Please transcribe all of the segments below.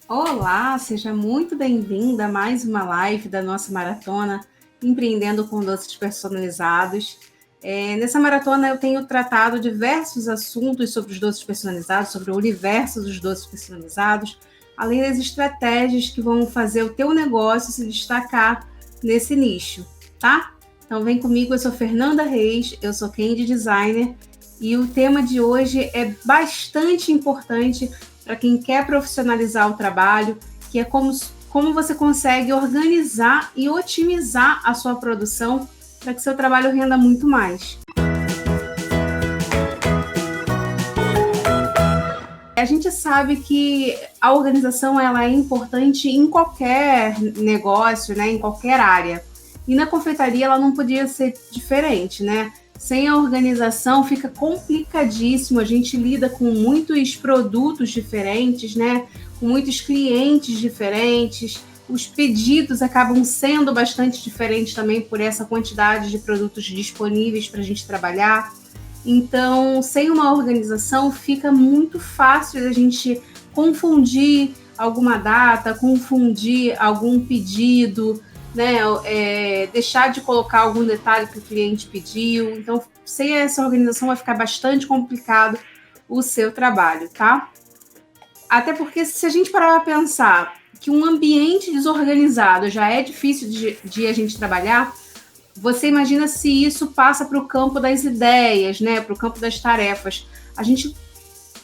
Olá, seja muito bem-vinda a mais uma live da nossa maratona Empreendendo com Doces Personalizados. Nessa maratona eu tenho tratado diversos assuntos sobre os doces personalizados, sobre o universo dos doces personalizados, além das estratégias que vão fazer o teu negócio se destacar nesse nicho, tá? Então vem comigo, eu sou Fernanda Reis, eu sou Candy Designer e o tema de hoje é bastante importante para quem quer profissionalizar o trabalho, que é como você consegue organizar e otimizar a sua produção para que seu trabalho renda muito mais. A gente sabe que a organização ela é importante em qualquer negócio, né, em qualquer área. E na confeitaria ela não podia ser diferente, né? Sem a organização fica complicadíssimo, a gente lida com muitos produtos diferentes, né? Com muitos clientes diferentes, os pedidos acabam sendo bastante diferentes também por essa quantidade de produtos disponíveis para a gente trabalhar. Então, sem uma organização, fica muito fácil a gente confundir alguma data, confundir algum pedido, né? Deixar de colocar algum detalhe que o cliente pediu. Então, sem essa organização, vai ficar bastante complicado o seu trabalho, tá? Até porque, se a gente parar para pensar que um ambiente desorganizado já é difícil de a gente trabalhar, você imagina se isso passa para o campo das ideias, né? Para o campo das tarefas. A gente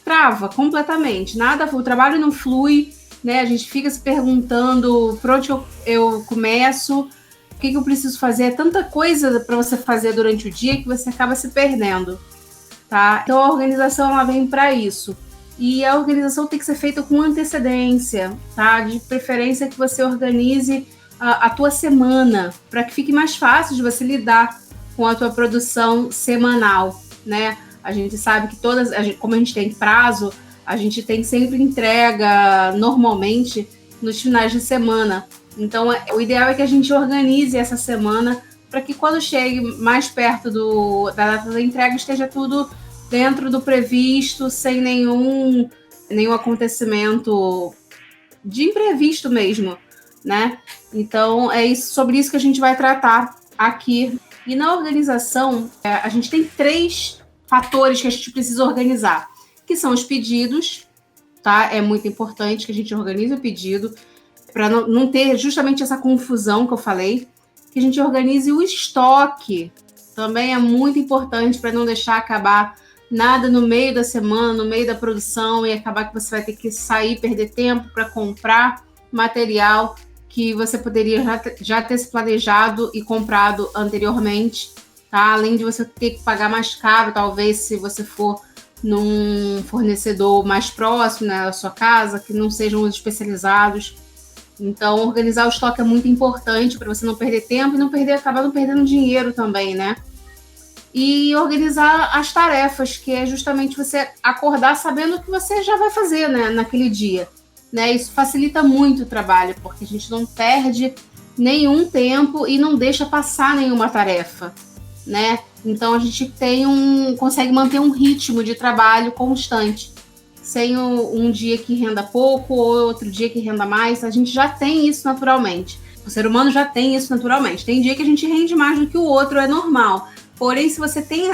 trava completamente, o trabalho não flui, né? A gente fica se perguntando por onde eu começo, o que eu preciso fazer. É tanta coisa para você fazer durante o dia que você acaba se perdendo, tá? Então a organização ela vem para isso. E a organização tem que ser feita com antecedência, tá? De preferência que você organize a tua semana, para que fique mais fácil de você lidar com a tua produção semanal, né? A gente sabe que como a gente tem prazo, a gente tem sempre entrega normalmente nos finais de semana. Então, o ideal é que a gente organize essa semana para que quando chegue mais perto da data da entrega esteja tudo dentro do previsto, sem nenhum acontecimento de imprevisto mesmo, né? Então, sobre isso que a gente vai tratar aqui. E na organização, a gente tem 3 fatores que a gente precisa organizar, que são os pedidos, tá? É muito importante que a gente organize o pedido, para não ter justamente essa confusão que eu falei, que a gente organize o estoque, também é muito importante para não deixar acabar nada no meio da semana, no meio da produção, e acabar que você vai ter que sair, perder tempo para comprar material que você poderia já ter se planejado e comprado anteriormente, tá? Além de você ter que pagar mais caro, talvez, se você for num fornecedor mais próximo, né, da sua casa, que não sejam os especializados. Então, organizar o estoque é muito importante para você não perder tempo e acabar não perdendo dinheiro também, né? E organizar as tarefas, que é justamente você acordar sabendo o que você já vai fazer, né, naquele dia. Né? Isso facilita muito o trabalho, porque a gente não perde nenhum tempo e não deixa passar nenhuma tarefa, né? Então a gente consegue manter um ritmo de trabalho constante, sem um dia que renda pouco ou outro dia que renda mais. A gente já tem isso naturalmente. O ser humano já tem isso naturalmente. Tem dia que a gente rende mais do que o outro, é normal. Porém, se você tem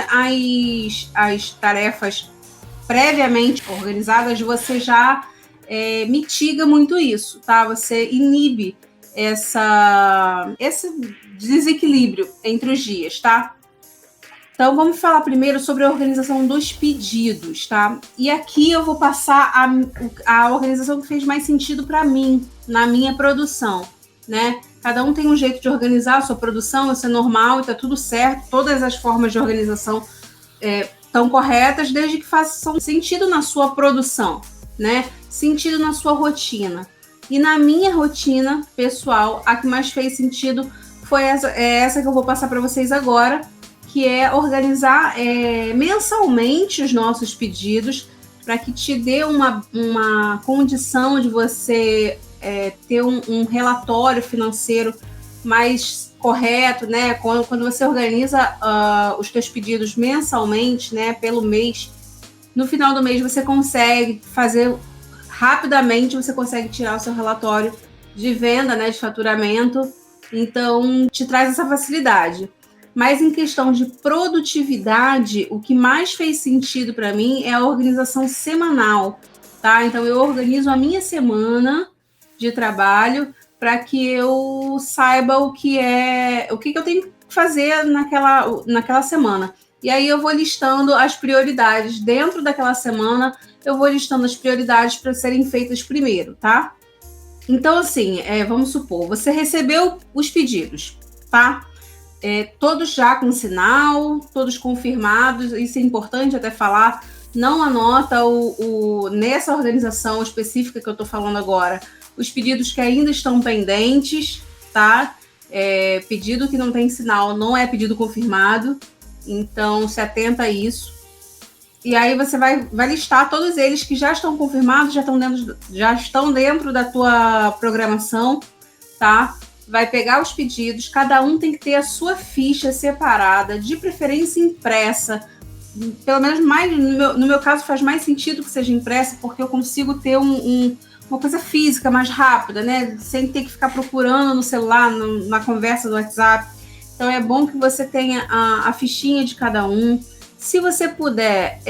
as tarefas previamente organizadas, você já mitiga muito isso, tá? Você inibe esse desequilíbrio entre os dias, tá? Então, vamos falar primeiro sobre a organização dos pedidos, tá? E aqui eu vou passar a organização que fez mais sentido para mim, na minha produção, né? Cada um tem um jeito de organizar a sua produção, isso é normal, tá tudo certo, todas as formas de organização estão corretas, desde que façam sentido na sua produção, né? Sentido na sua rotina. E na minha rotina pessoal, a que mais fez sentido foi essa que eu vou passar para vocês agora, que é organizar mensalmente os nossos pedidos, para que te dê uma condição de você ter um relatório financeiro mais correto, né? Quando você organiza os teus pedidos mensalmente, né, pelo mês, no final do mês você consegue fazer rapidamente você consegue tirar o seu relatório de venda, né, de faturamento. Então, te traz essa facilidade. Mas em questão de produtividade, o que mais fez sentido para mim é a organização semanal, tá? Então, eu organizo a minha semana de trabalho para que eu saiba o que eu tenho que fazer naquela semana. E aí eu vou listando as prioridades. Dentro daquela semana, eu vou listando as prioridades para serem feitas primeiro, tá? Então, assim, vamos supor, você recebeu os pedidos, tá? Todos já com sinal, todos confirmados, isso é importante até falar, não anota nessa organização específica que eu estou falando agora, os pedidos que ainda estão pendentes, tá? Pedido que não tem sinal não é pedido confirmado, então se atenta a isso. E aí você vai listar todos eles que já estão confirmados, já estão dentro da tua programação, tá? Vai pegar os pedidos, cada um tem que ter a sua ficha separada, de preferência impressa. Pelo menos no meu caso faz mais sentido que seja impressa, porque eu consigo ter uma coisa física mais rápida, né? Sem ter que ficar procurando no celular, na conversa do WhatsApp. Então é bom que você tenha a fichinha de cada um. Se você puder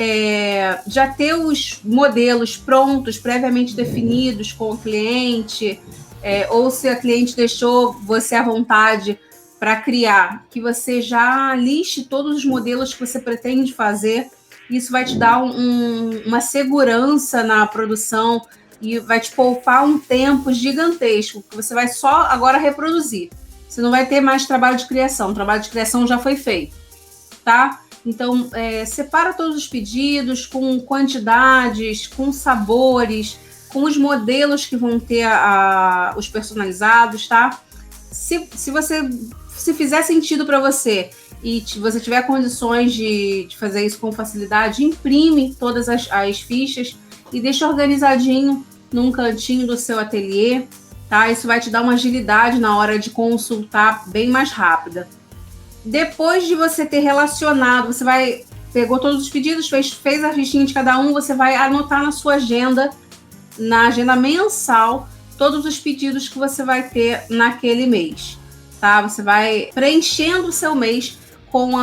já ter os modelos prontos, previamente definidos com o cliente, ou se a cliente deixou você à vontade para criar, que você já liste todos os modelos que você pretende fazer. Isso vai te dar uma segurança na produção e vai te poupar um tempo gigantesco, que você vai só agora reproduzir. Você não vai ter mais trabalho de criação. O trabalho de criação já foi feito, tá? Então, separa todos os pedidos com quantidades, com sabores, com os modelos que vão ter os personalizados, tá? Se fizer sentido para você e você tiver condições de fazer isso com facilidade, imprime todas as fichas e deixa organizadinho num cantinho do seu ateliê, tá? Isso vai te dar uma agilidade na hora de consultar bem mais rápida. Depois de você ter relacionado, pegou todos os pedidos, fez a fichinha de cada um, você vai anotar na sua agenda, na agenda mensal, todos os pedidos que você vai ter naquele mês, tá? Você vai preenchendo o seu mês com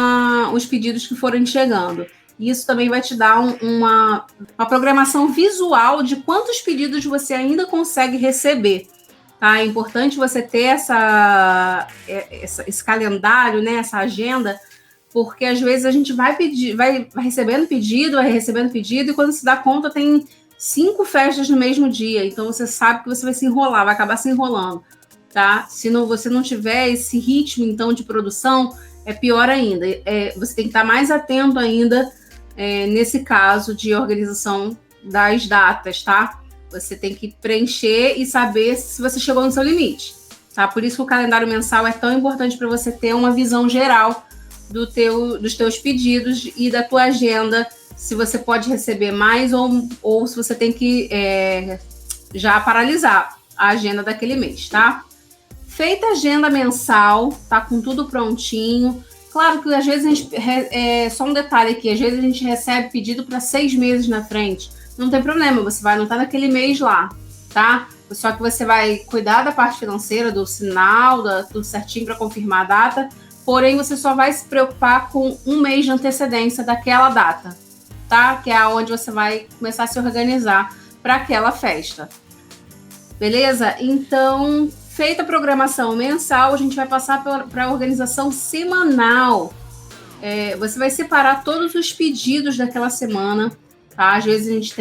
os pedidos que forem chegando. Isso também vai te dar uma programação visual de quantos pedidos você ainda consegue receber. Tá? É importante você ter esse calendário, né? Essa agenda, porque às vezes a gente vai recebendo pedido, e quando se dá conta tem 5 festas no mesmo dia. Então você sabe que você vai se enrolar, vai acabar se enrolando. Tá? Se você não tiver esse ritmo então de produção, é pior ainda. Você tem que estar mais atento ainda nesse caso de organização das datas, tá? Você tem que preencher e saber se você chegou no seu limite, tá? Por isso que o calendário mensal é tão importante para você ter uma visão geral dos teus pedidos e da tua agenda, se você pode receber mais ou se você tem que já paralisar a agenda daquele mês, tá? Feita a agenda mensal, tá com tudo prontinho. Claro que às vezes só um detalhe aqui, às vezes a gente recebe pedido para 6 meses na frente. Não tem problema, você vai anotar naquele mês lá, tá? Só que você vai cuidar da parte financeira, do sinal, tudo certinho para confirmar a data, porém você só vai se preocupar com um mês de antecedência daquela data, tá? Que é onde você vai começar a se organizar para aquela festa. Beleza? Então, feita a programação mensal, a gente vai passar para a organização semanal. Você vai separar todos os pedidos daquela semana, tá? Às vezes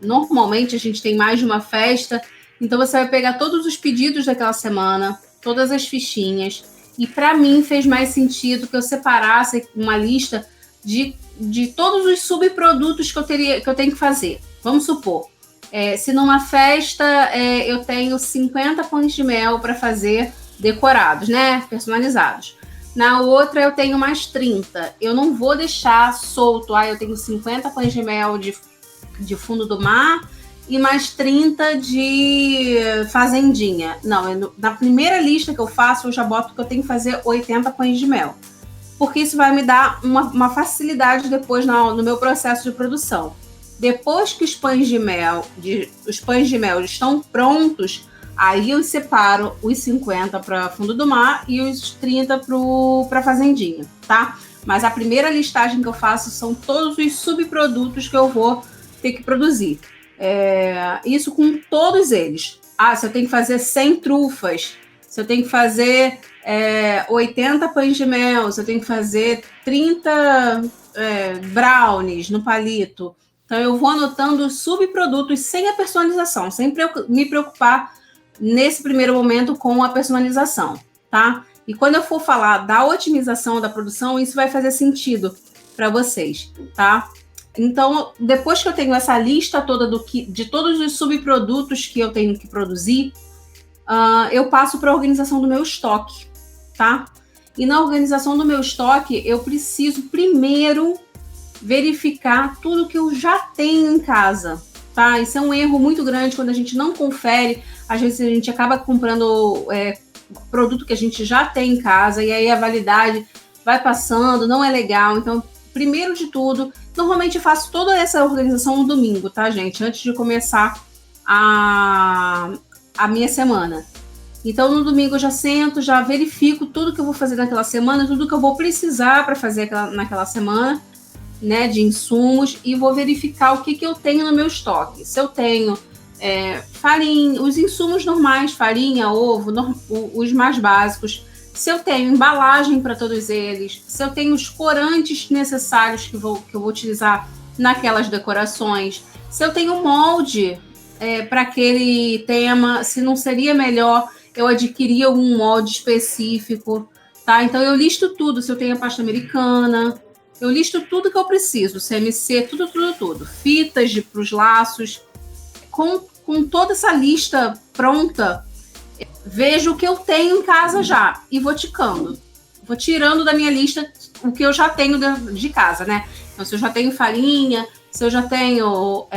normalmente a gente tem mais de uma festa, então você vai pegar todos os pedidos daquela semana, todas as fichinhas, e para mim fez mais sentido que eu separasse uma lista de todos os subprodutos que eu tenho que fazer. Vamos supor, se numa festa eu tenho 50 pães de mel para fazer decorados, né? Personalizados. Na outra eu tenho mais 30. Eu não vou deixar solto. Eu tenho 50 pães de mel de fundo do mar e mais 30 de fazendinha. Não, na primeira lista que eu faço, eu já boto que eu tenho que fazer 80 pães de mel. Porque isso vai me dar uma facilidade depois no meu processo de produção. Depois que os pães de mel estão prontos, aí eu separo os 50 para fundo do mar e os 30 para fazendinha, tá? Mas a primeira listagem que eu faço são todos os subprodutos que eu vou ter que produzir. Isso com todos eles. Se eu tenho que fazer 100 trufas, se eu tenho que fazer 80 pães de mel, se eu tenho que fazer 30 brownies no palito. Então, eu vou anotando os subprodutos sem a personalização, sem me preocupar nesse primeiro momento com a personalização, tá? E quando eu for falar da otimização da produção, isso vai fazer sentido para vocês, tá? Então, depois que eu tenho essa lista toda de todos os subprodutos que eu tenho que produzir, eu passo para a organização do meu estoque, tá? E na organização do meu estoque, eu preciso primeiro verificar tudo que eu já tenho em casa, tá? Isso é um erro muito grande quando a gente não confere. Às vezes a gente acaba comprando produto que a gente já tem em casa e aí a validade vai passando, não é legal. Então, primeiro de tudo, normalmente eu faço toda essa organização no domingo, tá, gente? Antes de começar a minha semana. Então, no domingo eu já sento, já verifico tudo que eu vou fazer naquela semana, tudo que eu vou precisar para fazer naquela semana, né, de insumos, e vou verificar o que eu tenho no meu estoque. Se eu tenho farinha, os insumos normais, farinha, ovo, os mais básicos. Se eu tenho embalagem para todos eles, se eu tenho os corantes necessários que eu vou utilizar naquelas decorações, se eu tenho molde para aquele tema, se não seria melhor eu adquirir algum molde específico, tá? Então eu listo tudo, se eu tenho a pasta americana, eu listo tudo que eu preciso, CMC, tudo. Fitas para os laços. Com toda essa lista pronta, vejo o que eu tenho em casa já e vou ticando. Vou tirando da minha lista o que eu já tenho de casa, né? Então, se eu já tenho farinha, se eu já tenho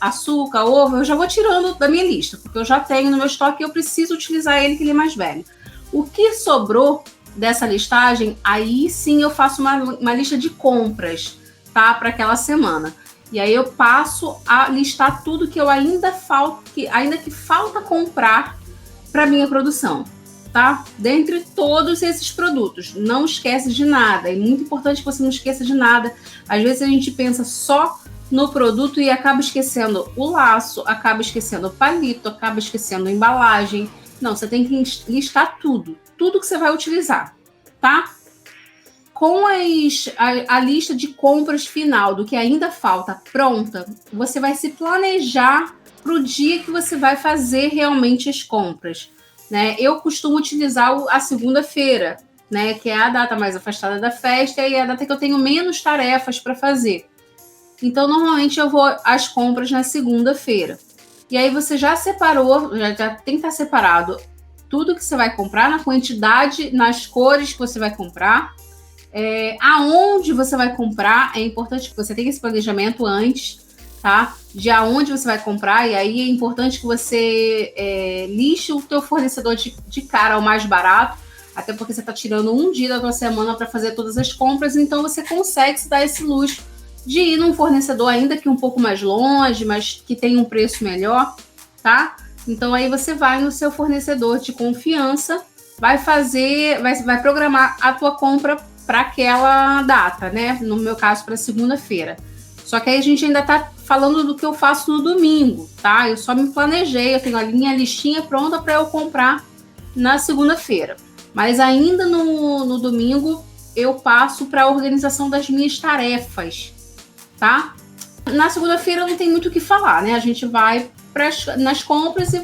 açúcar, ovo, eu já vou tirando da minha lista, porque eu já tenho no meu estoque e eu preciso utilizar ele, que ele é mais velho. O que sobrou dessa listagem, aí sim eu faço uma lista de compras, tá? Para aquela semana. E aí eu passo a listar tudo que eu ainda que falta comprar para minha produção, tá? Dentre todos esses produtos, não esquece de nada. É muito importante que você não esqueça de nada. Às vezes a gente pensa só no produto e acaba esquecendo o laço, acaba esquecendo o palito, acaba esquecendo a embalagem. Não, você tem que listar tudo que você vai utilizar, tá? Com a lista de compras final do que ainda falta pronta, você vai se planejar para o dia que você vai fazer realmente as compras, né? Eu costumo utilizar a segunda-feira, né? Que é a data mais afastada da festa e é a data que eu tenho menos tarefas para fazer. Então, normalmente eu vou às compras na segunda-feira. E aí você já separou, já tem que estar separado tudo que você vai comprar, na quantidade, nas cores que você vai comprar. Aonde você vai comprar, é importante que você tenha esse planejamento antes, tá? De aonde você vai comprar, e aí é importante que você liste o teu fornecedor de cara ao mais barato, até porque você está tirando um dia da tua semana para fazer todas as compras, então você consegue se dar esse luxo de ir num fornecedor ainda que um pouco mais longe, mas que tem um preço melhor, tá? Então aí você vai no seu fornecedor de confiança, vai programar a tua compra para aquela data, né? No meu caso, para segunda-feira. Só que aí a gente ainda tá falando do que eu faço no domingo, tá? Eu só me planejei, eu tenho a minha listinha pronta para eu comprar na segunda-feira. Mas ainda no domingo, eu passo para a organização das minhas tarefas, tá? Na segunda-feira não tem muito o que falar, né? A gente vai nas compras e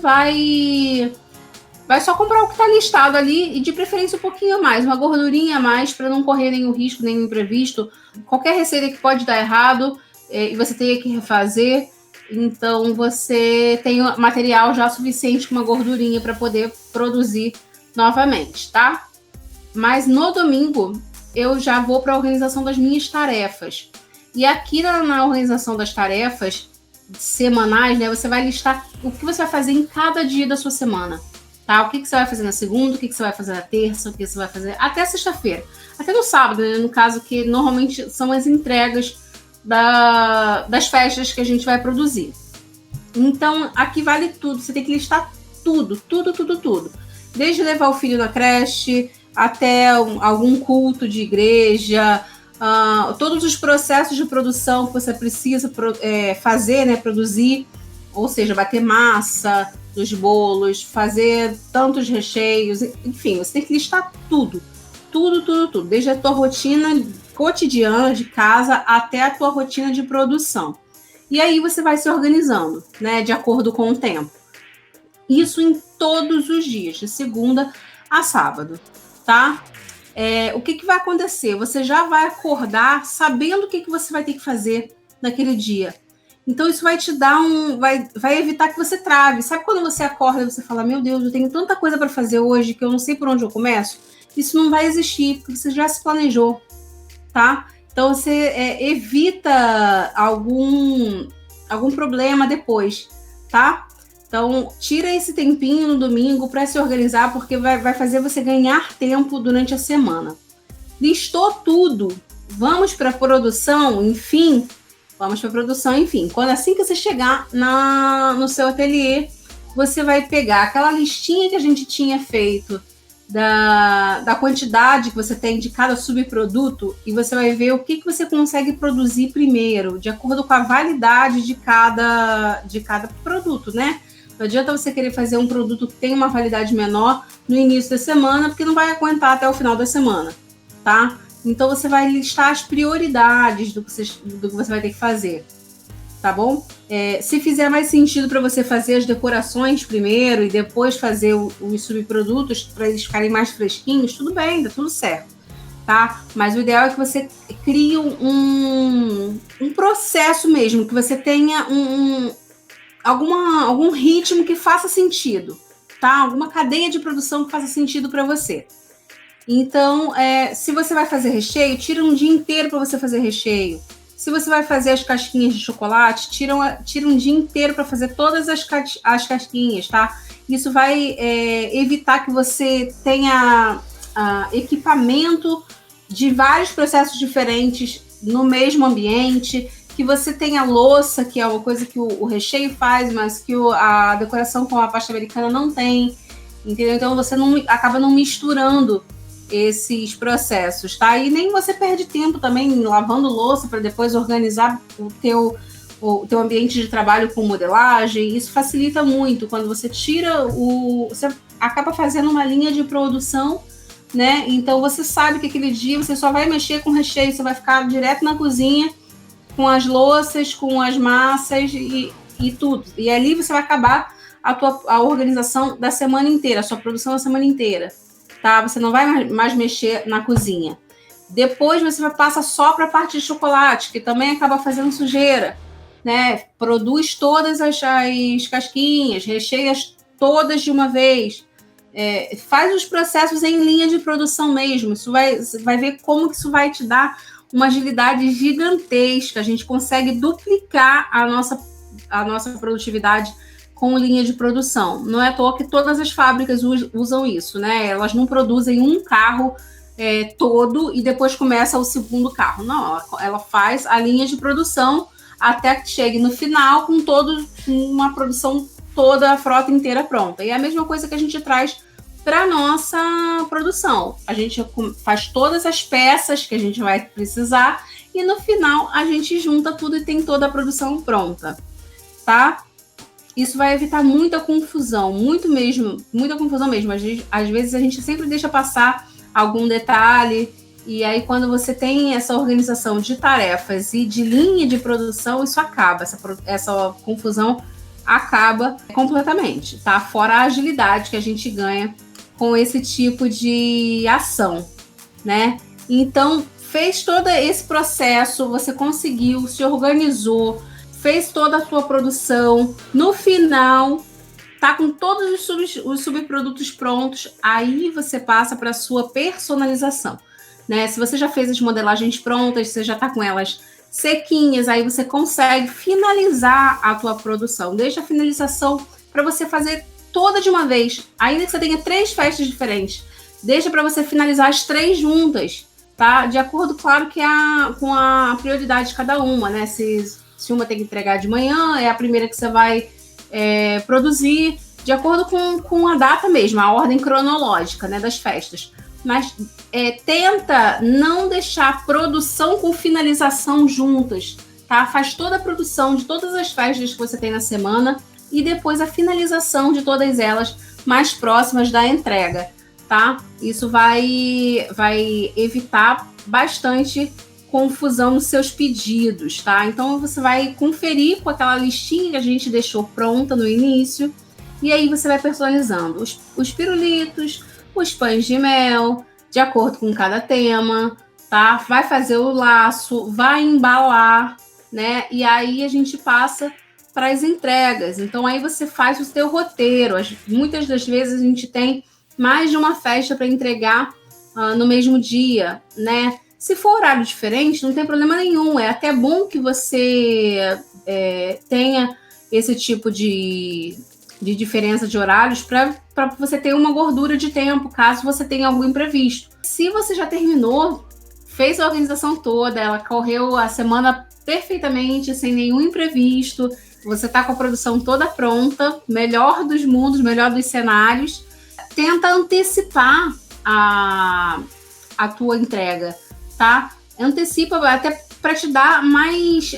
vai só comprar o que está listado ali e de preferência um pouquinho a mais, uma gordurinha a mais para não correr nenhum risco, nenhum imprevisto. Qualquer receita que pode dar errado e você tenha que refazer, então você tem material já suficiente com uma gordurinha para poder produzir novamente, tá? Mas no domingo eu já vou para a organização das minhas tarefas. E aqui na organização das tarefas semanais, né, você vai listar o que você vai fazer em cada dia da sua semana. Tá? O que você vai fazer na segunda, o que você vai fazer na terça, o que você vai fazer até sexta-feira. Até no sábado, né? No caso, que normalmente são as entregas das festas que a gente vai produzir. Então, aqui vale tudo. Você tem que listar tudo. Desde levar o filho na creche, até algum culto de igreja, todos os processos de produção que você precisa fazer, né, produzir, ou seja, bater massa dos bolos, fazer tantos recheios, enfim, você tem que listar tudo, desde a tua rotina cotidiana de casa até a tua rotina de produção. E aí você vai se organizando, né, de acordo com o tempo. Isso em todos os dias, de segunda a sábado, tá? O que vai acontecer? Você já vai acordar sabendo o que você vai ter que fazer naquele dia. Então, isso vai te dar vai evitar que você trave. Sabe quando você acorda e você fala, meu Deus, eu tenho tanta coisa para fazer hoje que eu não sei por onde eu começo? Isso não vai existir, porque você já se planejou, tá? Então, você evita algum problema depois, tá? Então, tira esse tempinho no domingo para se organizar, porque vai fazer você ganhar tempo durante a semana. Listou tudo, vamos para a produção, enfim. Quando assim que você chegar no seu ateliê, você vai pegar aquela listinha que a gente tinha feito da quantidade que você tem de cada subproduto e você vai ver o que você consegue produzir primeiro, de acordo com a validade de cada produto, né? Não adianta você querer fazer um produto que tem uma validade menor no início da semana, porque não vai aguentar até o final da semana, tá? Então, você vai listar as prioridades do que você vai ter que fazer, tá bom? Se fizer mais sentido para você fazer as decorações primeiro e depois fazer os subprodutos para eles ficarem mais fresquinhos, tudo bem, tá tudo certo, tá? Mas o ideal é que você crie um processo mesmo, que você tenha algum ritmo que faça sentido, tá? Alguma cadeia de produção que faça sentido para você. Então, se você vai fazer recheio, tira um dia inteiro para você fazer recheio. Se você vai fazer as casquinhas de chocolate, tira um dia inteiro para fazer todas as casquinhas, tá? Isso vai evitar que você tenha equipamento de vários processos diferentes no mesmo ambiente, que você tenha louça, que é uma coisa que o recheio faz, mas que a decoração com a pasta americana não tem, entendeu? Então, você acaba não misturando esses processos, tá? E nem você perde tempo também lavando louça para depois organizar o teu ambiente de trabalho com modelagem. Isso facilita muito. Quando você tira você acaba fazendo uma linha de produção, né? Então você sabe que aquele dia você só vai mexer com recheio, você vai ficar direto na cozinha com as louças, com as massas e tudo. E ali você vai acabar a organização da semana inteira, a sua produção da semana inteira. Tá? Você não vai mais mexer na cozinha. Depois você passa só para a parte de chocolate, que também acaba fazendo sujeira, né? Produz todas as casquinhas, recheia todas de uma vez. Faz os processos em linha de produção mesmo. Você vai ver como que isso vai te dar uma agilidade gigantesca. A gente consegue duplicar a nossa produtividade com linha de produção. Não é à toa que todas as fábricas usam isso, né? Elas não produzem um carro todo e depois começa o segundo carro. Não, ela faz a linha de produção até que chegue no final com uma produção toda, a frota inteira pronta. E é a mesma coisa que a gente traz para a nossa produção. A gente faz todas as peças que a gente vai precisar e no final a gente junta tudo e tem toda a produção pronta, tá? Isso vai evitar muita confusão, muita confusão mesmo. Às vezes a gente sempre deixa passar algum detalhe, e aí quando você tem essa organização de tarefas e de linha de produção, isso acaba, essa confusão acaba completamente, tá? Fora a agilidade que a gente ganha com esse tipo de ação, né? Então, fez todo esse processo, você conseguiu, se organizou, fez toda a sua produção, no final, tá com todos os subprodutos prontos, aí você passa para a sua personalização, né? Se você já fez as modelagens prontas, você já tá com elas sequinhas, aí você consegue finalizar a tua produção. Deixa a finalização para você fazer toda de uma vez, ainda que você tenha 3 festas diferentes, deixa para você finalizar as 3 juntas, tá? De acordo, claro, com a prioridade de cada uma, né? Se uma tem que entregar de manhã, é a primeira que você vai produzir, de acordo com a data mesmo, a ordem cronológica, né, das festas. Mas tenta não deixar produção com finalização juntas, tá? Faz toda a produção de todas as festas que você tem na semana e depois a finalização de todas elas mais próximas da entrega, tá? Isso vai evitar bastante confusão nos seus pedidos, tá? Então você vai conferir com aquela listinha que a gente deixou pronta no início e aí você vai personalizando os pirulitos, os pães de mel, de acordo com cada tema, tá? Vai fazer o laço, vai embalar, né? E aí a gente passa para as entregas. Então aí você faz o seu roteiro. Muitas das vezes a gente tem mais de uma festa para entregar no mesmo dia, né? Se for horário diferente, não tem problema nenhum. É até bom que você tenha esse tipo de diferença de horários para você ter uma gordura de tempo, caso você tenha algum imprevisto. Se você já terminou, fez a organização toda, ela correu a semana perfeitamente, sem nenhum imprevisto, você está com a produção toda pronta, melhor dos mundos, melhor dos cenários, tenta antecipar a tua entrega, tá? Antecipa até para te dar mais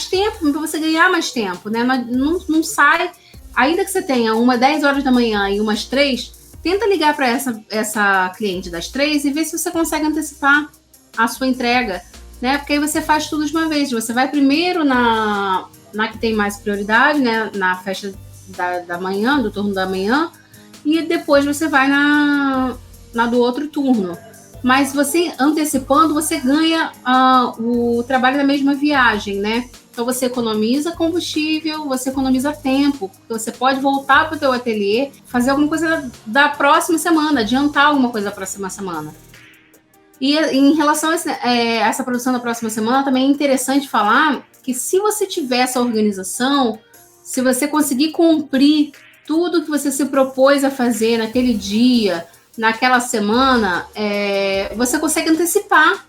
tempo, para você ganhar mais tempo, né? Não sai, ainda que você tenha uma 10 horas da manhã e umas 3, tenta ligar para essa cliente das 3 e ver se você consegue antecipar a sua entrega, né? Porque aí você faz tudo de uma vez. Você vai primeiro na que tem mais prioridade, né? Na festa da manhã, do turno da manhã, e depois você vai na do outro turno. Mas você antecipando, você ganha o trabalho da mesma viagem, né? Então você economiza combustível, você economiza tempo, porque você pode voltar para o teu ateliê, fazer alguma coisa da próxima semana, adiantar alguma coisa da próxima semana. E em relação a essa produção da próxima semana, também é interessante falar que se você tiver essa organização, se você conseguir cumprir tudo que você se propôs a fazer naquele dia, naquela semana, você consegue antecipar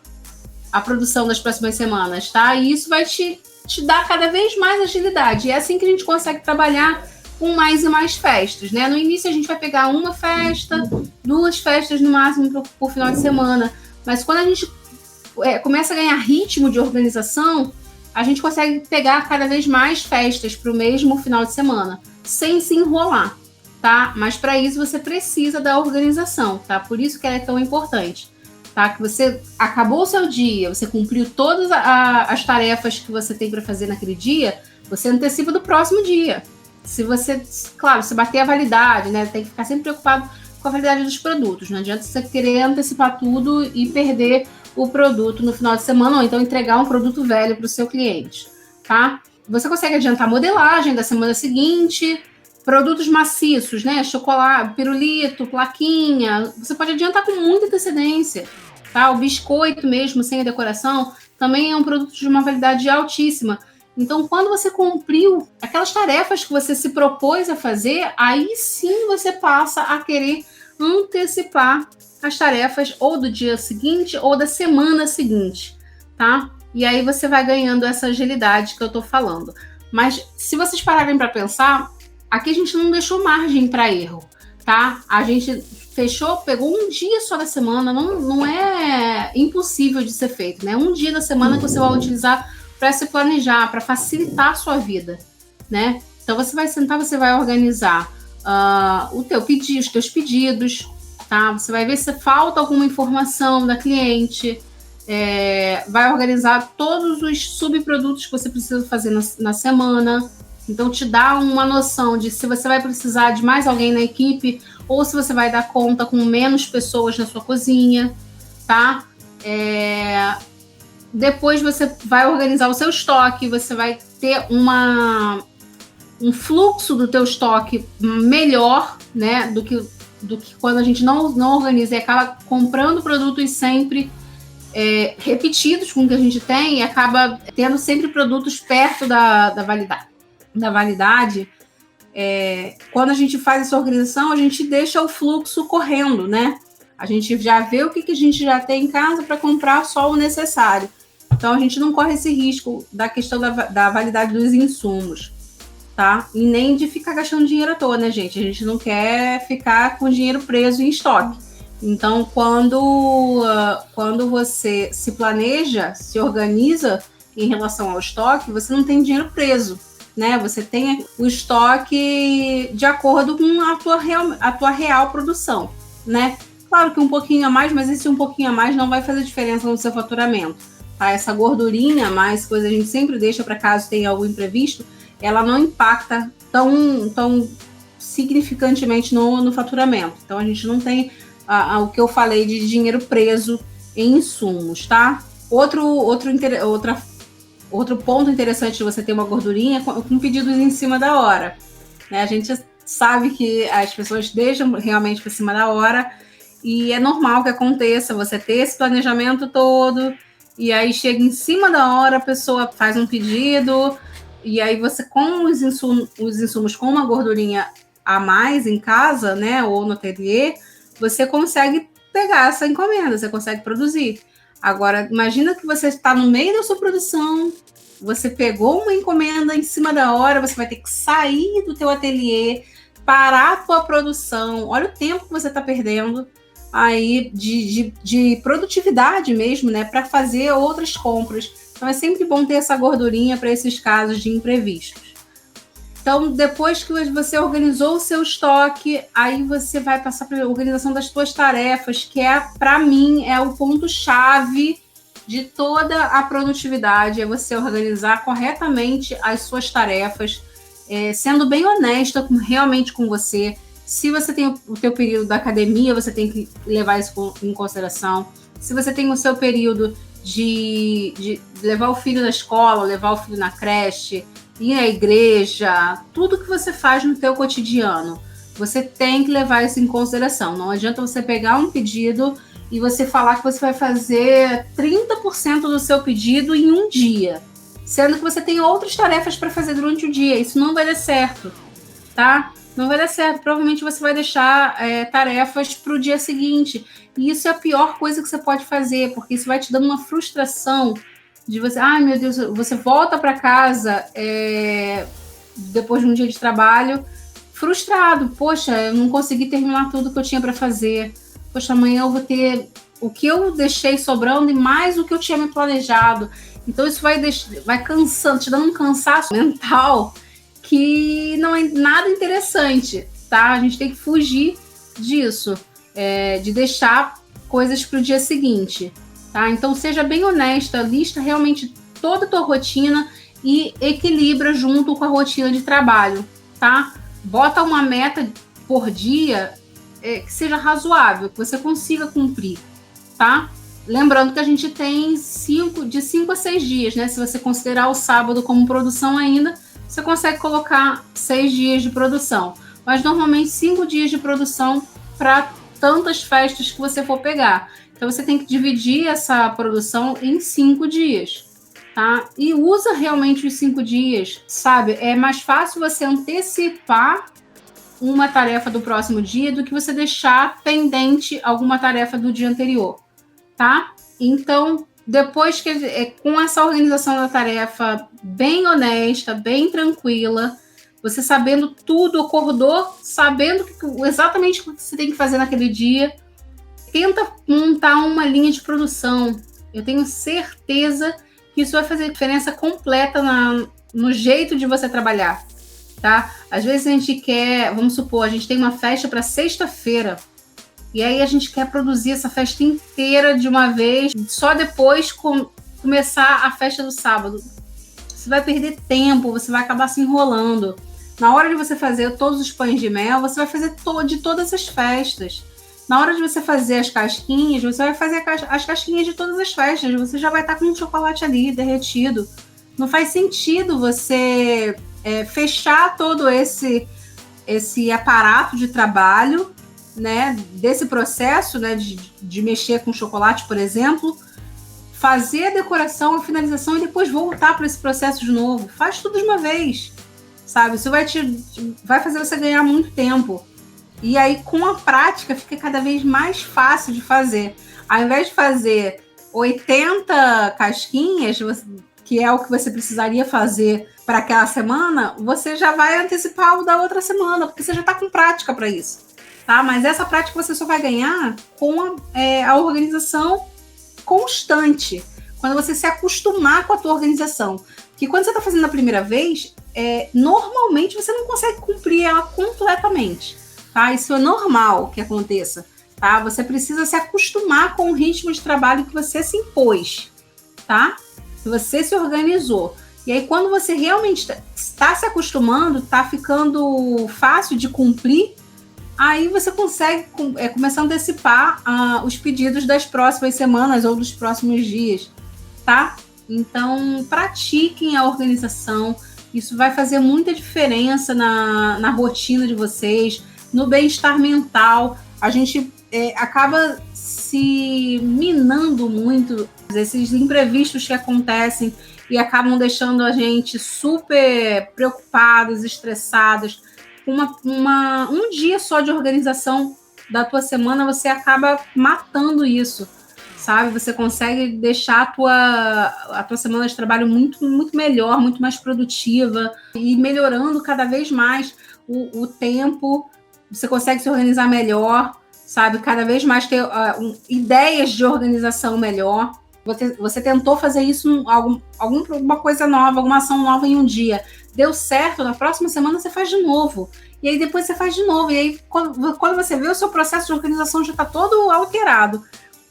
a produção das próximas semanas, tá? E isso vai te dar cada vez mais agilidade. E é assim que a gente consegue trabalhar com mais e mais festas, né? No início a gente vai pegar uma festa, 2 festas no máximo por final de semana, mas quando a gente começa a ganhar ritmo de organização, a gente consegue pegar cada vez mais festas para o mesmo final de semana, sem se enrolar, tá? Mas para isso você precisa da organização, tá? Por isso que ela é tão importante, tá? Que você acabou o seu dia, você cumpriu todas as tarefas que você tem para fazer naquele dia, você antecipa do próximo dia. Se você, claro, se bater a validade, né? Tem que ficar sempre preocupado com a validade dos produtos. Não adianta você querer antecipar tudo e perder o produto no final de semana, ou então entregar um produto velho para o seu cliente, tá? Você consegue adiantar a modelagem da semana seguinte, produtos maciços, né? Chocolate, pirulito, plaquinha. Você pode adiantar com muita antecedência, tá? O biscoito mesmo, sem a decoração, também é um produto de uma validade altíssima. Então, quando você cumpriu aquelas tarefas que você se propôs a fazer, aí sim você passa a querer antecipar as tarefas ou do dia seguinte ou da semana seguinte, tá? E aí você vai ganhando essa agilidade que eu tô falando. Mas se vocês pararem para pensar, aqui a gente não deixou margem para erro, tá? A gente fechou, pegou um dia só da semana, não é impossível de ser feito, né? Um dia da semana que você vai utilizar para se planejar, para facilitar a sua vida, né? Então você vai sentar, você vai organizar os teus pedidos, tá? Você vai ver se falta alguma informação da cliente, vai organizar todos os subprodutos que você precisa fazer na semana. Então te dá uma noção de se você vai precisar de mais alguém na equipe ou se você vai dar conta com menos pessoas na sua cozinha, tá? Depois você vai organizar o seu estoque, você vai ter um fluxo do teu estoque melhor, né, do que quando a gente não organiza e acaba comprando produtos sempre repetidos com o que a gente tem e acaba tendo sempre produtos perto da validade. Quando a gente faz essa organização, a gente deixa o fluxo correndo, né? A gente já vê o que a gente já tem em casa para comprar só o necessário. Então, a gente não corre esse risco da questão da validade dos insumos, tá? E nem de ficar gastando dinheiro à toa, né, gente? A gente não quer ficar com dinheiro preso em estoque. Então, quando você se planeja, se organiza em relação ao estoque, você não tem dinheiro preso, né? Você tem o estoque de acordo com a tua real produção, né? Claro que um pouquinho a mais, mas esse um pouquinho a mais não vai fazer diferença no seu faturamento, tá? Essa gordurinha a mais, coisa a gente sempre deixa para caso tenha algum imprevisto, ela não impacta tão significantemente no faturamento. Então, a gente não tem o que eu falei de dinheiro preso em insumos, tá? Outro ponto interessante de você ter uma gordurinha com pedidos em cima da hora, né? A gente sabe que as pessoas deixam realmente por cima da hora e é normal que aconteça você ter esse planejamento todo e aí chega em cima da hora, a pessoa faz um pedido e aí você com os insumos com uma gordurinha a mais em casa, né, ou no ateliê, você consegue pegar essa encomenda, você consegue produzir. Agora, imagina que você está no meio da sua produção, você pegou uma encomenda em cima da hora, você vai ter que sair do teu ateliê, parar a tua produção, olha o tempo que você está perdendo aí de produtividade mesmo, né, para fazer outras compras. Então, é sempre bom ter essa gordurinha para esses casos de imprevistos. Então, depois que você organizou o seu estoque, aí você vai passar para a organização das suas tarefas, que para mim, é o ponto-chave de toda a produtividade, é você organizar corretamente as suas tarefas, sendo bem honesta realmente com você. Se você tem o teu período da academia, você tem que levar isso em consideração. Se você tem o seu período de levar o filho na escola, levar o filho na creche, ir à igreja, tudo que você faz no teu cotidiano, você tem que levar isso em consideração. Não adianta você pegar um pedido e você falar que você vai fazer 30% do seu pedido em um dia, sendo que você tem outras tarefas para fazer durante o dia. Isso não vai dar certo, tá? Não vai dar certo. Provavelmente você vai deixar tarefas para o dia seguinte. E isso é a pior coisa que você pode fazer, porque isso vai te dando uma frustração de você, ai meu Deus, você volta para casa depois de um dia de trabalho frustrado, poxa, eu não consegui terminar tudo que eu tinha para fazer, poxa, amanhã eu vou ter o que eu deixei sobrando e mais o que eu tinha me planejado. Então isso vai cansando, te dando um cansaço mental que não é nada interessante, tá? A gente tem que fugir disso, de deixar coisas para o dia seguinte. Tá? Então, seja bem honesta, lista realmente toda a tua rotina e equilibra junto com a rotina de trabalho, tá? Bota uma meta por dia que seja razoável, que você consiga cumprir, tá? Lembrando que a gente tem de 5 a 6 dias, né? Se você considerar o sábado como produção ainda, você consegue colocar 6 dias de produção. Mas, normalmente, 5 dias de produção para tantas festas que você for pegar. Então, você tem que dividir essa produção em 5 dias, tá? E usa realmente os 5 dias, sabe? É mais fácil você antecipar uma tarefa do próximo dia do que você deixar pendente alguma tarefa do dia anterior, tá? Então, depois que com essa organização da tarefa bem honesta, bem tranquila, você sabendo tudo, acordou, sabendo exatamente o que você tem que fazer naquele dia, tenta montar uma linha de produção. Eu tenho certeza que isso vai fazer diferença completa no jeito de você trabalhar, tá? Às vezes a gente quer, vamos supor, a gente tem uma festa para sexta-feira e aí a gente quer produzir essa festa inteira de uma vez, só depois começar a festa do sábado. Você vai perder tempo, você vai acabar se enrolando. Na hora de você fazer todos os pães de mel, você vai fazer de todas as festas. Na hora de você fazer as casquinhas, você vai fazer as casquinhas de todas as festas. Você já vai estar com o chocolate ali derretido. Não faz sentido você fechar todo esse aparato de trabalho, né, desse processo, né, de mexer com chocolate, por exemplo, fazer a decoração, a finalização e depois voltar para esse processo de novo. Faz tudo de uma vez, sabe? Isso vai fazer você ganhar muito tempo. E aí, com a prática, fica cada vez mais fácil de fazer. Ao invés de fazer 80 casquinhas, que é o que você precisaria fazer para aquela semana, você já vai antecipar o da outra semana, porque você já está com prática para isso. Tá? Mas essa prática você só vai ganhar com a organização constante. Quando você se acostumar com a tua organização. Porque quando você está fazendo a primeira vez, normalmente você não consegue cumprir ela completamente. Tá? Isso é normal que aconteça. Tá? Você precisa se acostumar com o ritmo de trabalho que você se impôs. Tá? Que você se organizou. E aí, quando você realmente está se acostumando, está ficando fácil de cumprir, aí você consegue começar a antecipar os pedidos das próximas semanas ou dos próximos dias. Tá? Então, pratiquem a organização. Isso vai fazer muita diferença na rotina de vocês, no bem-estar mental. A gente acaba se minando muito esses imprevistos que acontecem e acabam deixando a gente super preocupados, estressados. Um dia só de organização da tua semana, você acaba matando isso, sabe? Você consegue deixar a tua semana de trabalho muito, muito melhor, muito mais produtiva e melhorando cada vez mais o tempo. Você consegue se organizar melhor, sabe? Cada vez mais ter ideias de organização melhor. Você tentou fazer isso, alguma coisa nova, alguma ação nova em um dia. Deu certo, na próxima semana você faz de novo. E aí depois você faz de novo. E aí quando você vê, o seu processo de organização já está todo alterado.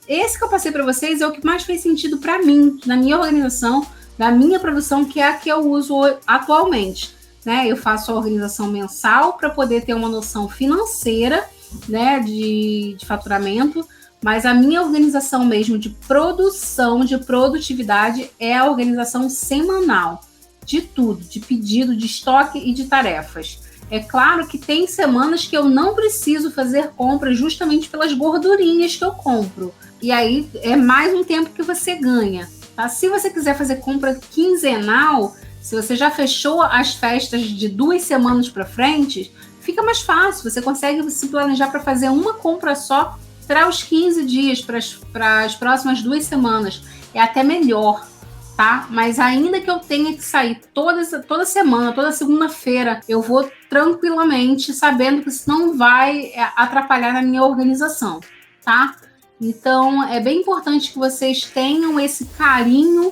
Esse que eu passei para vocês é o que mais fez sentido para mim, na minha organização, da minha produção, que é a que eu uso atualmente. Né? Eu faço a organização mensal para poder ter uma noção financeira, né, de faturamento, mas a minha organização mesmo de produção, de produtividade, é a organização semanal, de tudo, de pedido, de estoque e de tarefas. É claro que tem semanas que eu não preciso fazer compras justamente pelas gordurinhas que eu compro. E aí é mais um tempo que você ganha. Tá? Se você quiser fazer compra quinzenal, se você já fechou as festas de 2 semanas para frente, fica mais fácil. Você consegue se planejar para fazer uma compra só para os 15 dias, para as próximas 2 semanas. É até melhor. Tá? Mas ainda que eu tenha que sair toda semana, toda segunda-feira, eu vou tranquilamente, sabendo que isso não vai atrapalhar na minha organização, tá? Então, é bem importante que vocês tenham esse carinho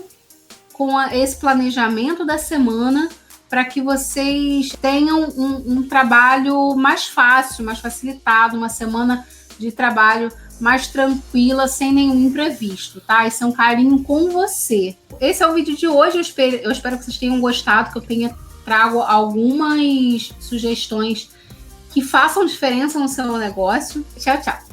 com esse planejamento da semana, para que vocês tenham um trabalho mais fácil, mais facilitado, uma semana de trabalho mais tranquila, sem nenhum imprevisto, tá? Esse é um carinho com você. Esse é o vídeo de hoje, eu espero que vocês tenham gostado, que eu tenha trago algumas sugestões que façam diferença no seu negócio. Tchau, tchau!